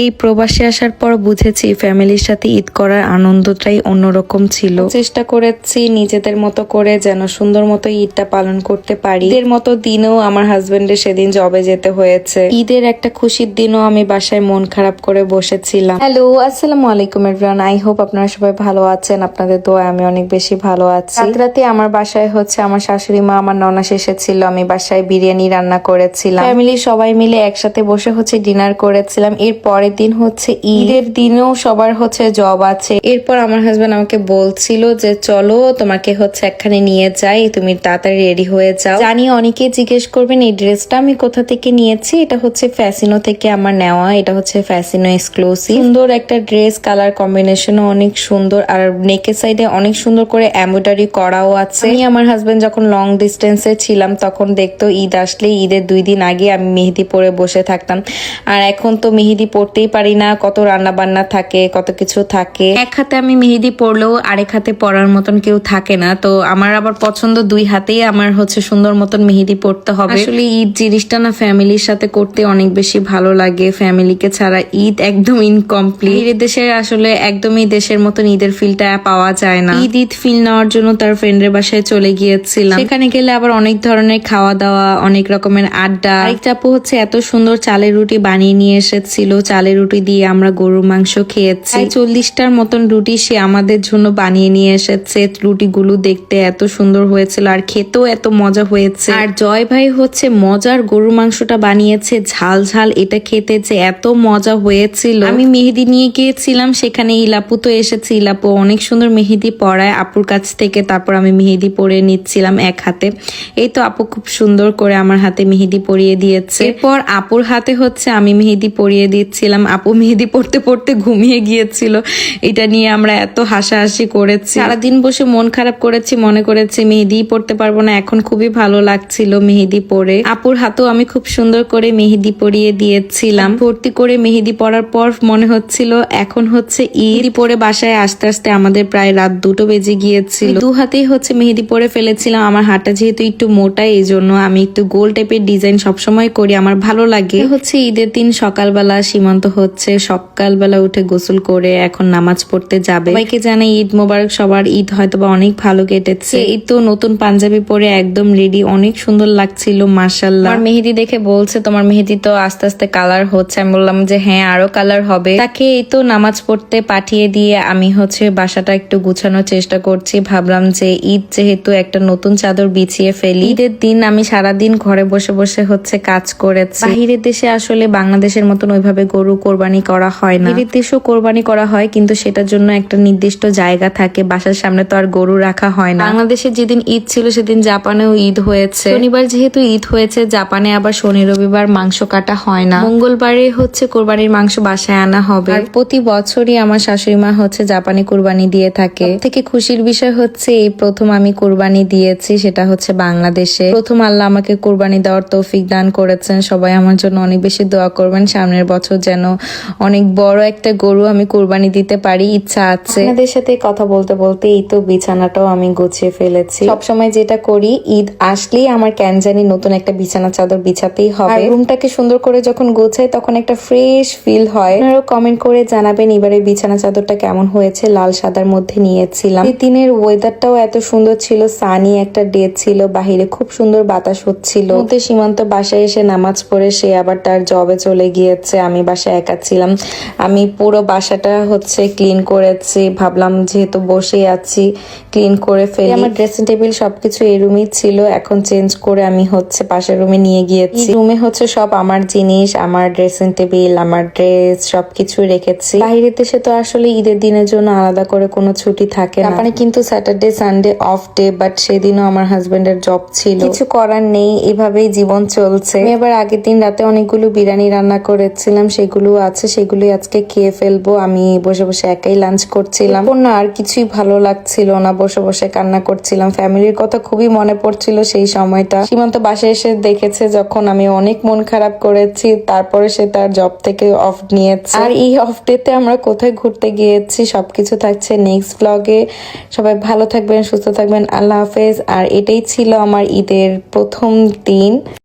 এই প্রবাসে আসার পর বুঝেছি ফ্যামিলির সাথে ঈদ করার আনন্দটাই অন্যরকম ছিল। চেষ্টা করেছি নিজেদের মতো করে যেন সুন্দর মতো ঈদটা পালন করতে পারি। ঈদের মতো দিনেও আমার হাজবেন্ডের সেদিন জবে যেতে হয়েছে। ঈদের একটা খুশির দিনও আমি বাসায় মন খারাপ করে বসেছিলাম। হ্যালো, আসসালামু আলাইকুম এভরিওয়ান। আই হোপ আপনারা সবাই ভালো আছেন। আপনাদের দোয়ায় আমি অনেক বেশি ভালো আছি। রাতে আমার বাসায় হচ্ছে আমার শাশুড়ি মা, আমার ননাস এসেছিল। আমি বাসায় বিরিয়ানি রান্না করেছিলাম। ফ্যামিলির সবাই মিলে একসাথে বসে হচ্ছে ডিনার করেছিলাম। এর পরের দিন হচ্ছে ঈদের দিনেও সবার হচ্ছে জব আছে। এরপর আমার হাজবেন্ড আমাকে বলছিল যে চলো তোমাকে হচ্ছে একখানে নিয়ে যাই, তুমি তাড়াতাড়ি রেডি হয়ে যাও। জানি অনেকেই জিজ্ঞেস করবেন এই ড্রেসটা আমি কোথা থেকে নিয়েছি। এটা হচ্ছে ফ্যাসিনো থেকে আমার নেওয়া। এটা হচ্ছে ফ্যাসিনো এক্সক্লুসিভ। সুন্দর একটা ড্রেস, কালার কম্বিনেশনও অনেক সুন্দর, আর নেকের সাইডে অনেক সুন্দর করে এমব্রয়ডারি করাও আছে। আমি আমার হাজবেন্ড যখন লং ডিস্টেন্সে ছিলাম তখন দেখতো ঈদ আসলে ঈদের 2 দিন আগে আমি মেহেদি পরে বসে থাকতাম। আর এখন তো মেহেদি পড়তেই পারি না, কত রান্না বান্না থাকে, কত কিছু থাকে। এক হাতে আমি মেহেদি পরলেও আরেক হাতে পরার মতন কেউ থাকে না। তো আমার আবার পছন্দ 2 হাতেই আমার হচ্ছে সুন্দর মতন মেহেদি পড়তে হবে। আসলে ঈদ জিনিসটা না ফ্যামিলির সাথে করতে অনেক বেশি ভালো লাগে। ফ্যামিলিকে ছাড়া ঈদ একদম ইনকমপ্লিট। ঈদের দেশে আসলে একদমই দেশের মতন ঈদের ফিলটা পাওয়া যায় না। ঈদ ফিল নেওয়ার জন্য তার ফ্রেন্ডের বাসায় চলে গিয়েছিলাম। সেখানে গেলে আবার অনেক ধরনের খাওয়া দাওয়া, অনেক রকমের আড্ডা। আরেকটা আপু হচ্ছে এত সুন্দর চালের রুটি বানিয়ে নিয়ে এসেছিল। চালের রুটি দিয়ে আমরা গরুর মাংস খেয়েছি। 40টার মতন রুটি সে আমাদের জন্য বানিয়ে নিয়ে এসেছে। রুটিগুলো দেখতে এত সুন্দর হয়েছিল আর খেতেও এত মজা হয়েছে। আর জয় ভাই হচ্ছে মজার গরুর মাংসটা বানিয়েছে, ঝাল ঝাল। এটা খেতে যে এত মজা হয়েছিল। আমি মেহেদি নিয়ে গিয়েছিলাম, সেখানে ইলাপু তো এসেছে। ইলাপু অনেক সুন্দর মেহেদি পরায় আপুর কাছ থেকে। তারপর আমি মেহেদি পরে নিচ্ছিলাম এক হাতে। এই তো আপু খুব সুন্দর করে আমার হাতে মেহেদি পরিয়ে দিয়েছে। এরপর আপুর হাতে হচ্ছে আমি মেহেদি পরিয়ে দিচ্ছিলাম। আপু মেহেদি পড়তে পড়তে ঘুমিয়ে গিয়েছিল। এটা নিয়ে আমরা এত হাসাহাসি করেছি। সারাদিন বসে মন খারাপ করেছি, মনে করেছি মেহেদি পড়তে পারবো না। এখন খুবই ভালো লাগছিল মেহেদি পরে। আপুর হাতেও আমি খুব সুন্দর করে মেহেদি পরিয়ে দিয়েছিলাম। ভর্তি করে মেহেদি পরার পর মনে হচ্ছিল এখন হচ্ছে ঈদ পরে বাসায় আস্তে আস্তে আমাদের প্রায় রাত 2টো বেজে গিয়েছিল। 2 হাতেই হচ্ছে মেহেদি পরে ফেলেছিলাম। আমার হাতটা যেহেতু একটু মোটা, এই জন্য আমি একটু গোল টাইপের ডিজাইন সবসময় করি, আমার ভালো লাগে। হচ্ছে ঈদের দিন সকালবেলা সীমান্ত হচ্ছে সকালবেলা উঠে গোসল করে এখন নামাজ পড়তে যাবে। সবাইকে জানাই ঈদ মোবারক। সবার ঈদ হয়তো বা অনেক ভালো কেটেছে। এই তো নতুন পাঞ্জাবি পরে একদম রেডি, অনেক সুন্দর লাগছিল মাশাআল্লাহ। আমার মেহেদি দেখে বলছে তোমার মেহেদি তো আস্তে আস্তে কালার হচ্ছে। আমি বললাম যে হ্যাঁ আরো কালার হবে। তাকে এই তো নামাজ পড়তে পাঠিয়ে দিয়ে আমি হচ্ছে বাসাটা একটু গুছানোর চেষ্টা করছি। ভাবলাম যে ঈদ যেহেতু একটা নতুন চাদর বিছিয়ে ফেলি। ঈদের দিন আমি সারাদিন ঘরে বসে বসে হচ্ছে কাজ করেছি। বাহিরের দেশে আসলে বাংলাদেশের মতন ওইভাবে গরু কোরবানি করা হয় না। ঈদের দেশেও কোরবানি করা হয়, কিন্তু সেটার জন্য একটা নির্দিষ্ট জায়গা থাকে। বাসার সামনে তো আর গরু রাখা হয় না। বাংলাদেশে যেদিন ঈদ ছিল সেদিন জাপানেও ঈদ হয়েছে। শনিবার যেহেতু ঈদ হয়েছে, জাপানে আবার শনি রবিবার মাংস কাটা হয় না। মঙ্গলবারে হচ্ছে কোরবানির মাংস বাসায় আনা হবে। আর প্রতি বছরই আমার শাশুড়ি মা হচ্ছে জাপানি কোরবানি দিয়ে থাকে। থেকে খুশির বিষয় হচ্ছে এই প্রথম আমি কোরবানি দিয়েছি, সেটা হচ্ছে বাংলাদেশে। প্রথম আল্লাহ আমাকে কোরবানি দেওয়ার তৌফিক দান করেছেন। সবাই আমার জন্য অনেক বেশি দোয়া করবেন। সামনের বছর যেন অনেক বড় একটা গরু আমি কোরবানি দিতে পারি, ইচ্ছা আছে। আপনাদের সাথে কথা বলতে বলতে এই তো বিছানাটাও আমি গুছিয়ে ফেলেছি। সবসময় যেটা করি, ঈদ আসলেই আমার কেন জানি নতুন একটা বিছানা চাদর বিছাতেই হবে। রুমটাকে সুন্দর করে যখন গোছাই তখন একটা ফ্রেশ ফিল হয়। আপনারাও কমেন্ট করে জানাবেন এবারে বিছানা চাদরটা কেমন হয়েছে। লাল সাদার মধ্যে নিয়েছিলাম। এই দিনের ওয়েদারটাও এত সুন্দর ছিল, সানি একটা ডে ছিল, বাহিরে খুব সুন্দর বাতাস হচ্ছিল। মধ্যে সীমান্ত বাসায় এসে নামাজ পড়ে সে আবার তার জবে চলে গিয়েছে। আমি বাসায় একা ছিলাম। আমি পুরো বাসাটা হচ্ছে ক্লিন করেছি। ভাবলাম যেহেতু বসে আছি ক্লিন করে ফেলি। আমার ড্রেসিং টেবিল সবকিছু এই রুমই ছিল। এখন চেঞ্জ করে আমি হচ্ছে পাশের রুমে নিয়ে গিয়েছি। রুমে হচ্ছে সব আমার জিনিস, আমার ড্রেসিং টেবিল, আমার ড্রেস সবকিছু রেখেছি। বাইরের দেশে তো আসলে ঈদের দিনের জন্য আলাদা করে কোনো ছুটি থাকে না। মানে কিন্তু Saturday Sunday off day, but সেদিনও আমার হাজবেন্ডের জব ছিল। কিছু করার নেই, এভাবেই জীবন চলছে। আমি এবার আগের দিন রাতে অনেকগুলো বিরিয়ানি রান্না করেছিলাম, সেগুলো আছে, সেগুলোই আজকে খেয়ে ফেলবো। আমি বসে বসে একাই লাঞ্চ করছিলাম। না আর কিছুই ভালো লাগছিল না, বসে বসে কান্না করছিলাম। ফ্যামিলির কথা খুবই মনে পড়ছিল সেই সময়টা। সীমান্ত বাসায় এসে দেখেছে যখন আমি অনেক মন খারাপ করেছি, তারপরে সে তার জব থেকে অফ নিয়েছে। আর এই অফ ডেতে আমরা কোথায় ঘুরতে গিয়েছি সবকিছু থাকছে নেক্সট ব্লগে। সবাই ভালো থাকবেন, সুস্থ থাকবেন। আল্লাহ হাফেজ। আর এটাই ছিল আমার ঈদের প্রথম দিন।